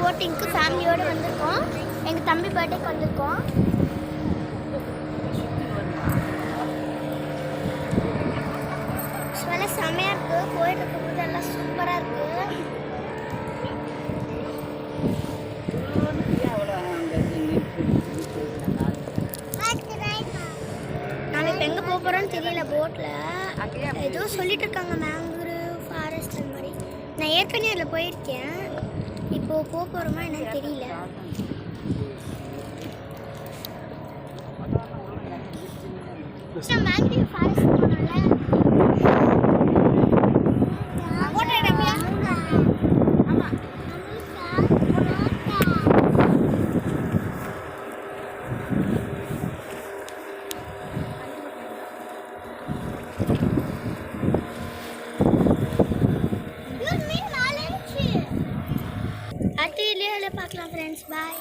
போட்டிங்க்கு ஃபேமிலியோடு வந்திருக்கோம். எங்கள் தம்பி பர்த்டேக்கு வந்திருக்கோம். நல்லா செம்மையாக இருக்குது. போயிட்டு இருக்கும்போது எல்லாம் சூப்பராக இருக்குது. நாங்கள் இப்போ எங்கே போக போகிறோன்னு தெரியல. போட்டில் ஏதோ சொல்லிட்டு இருக்காங்க, மேங்க்ரூவ் ஃபாரஸ்ட் அந்த மாதிரி. நான் ஏற்கனவே அதில் போயிருக்கேன். இப்போது போக போகிறோமா என்னன்னு தெரியல. மேங்க்ரூவ் ஃபாரஸ்ட் போனோம்ல. அடுத்த வீடியோவில் பார்க்கலாம் ஃப்ரெண்ட்ஸ். பாய்.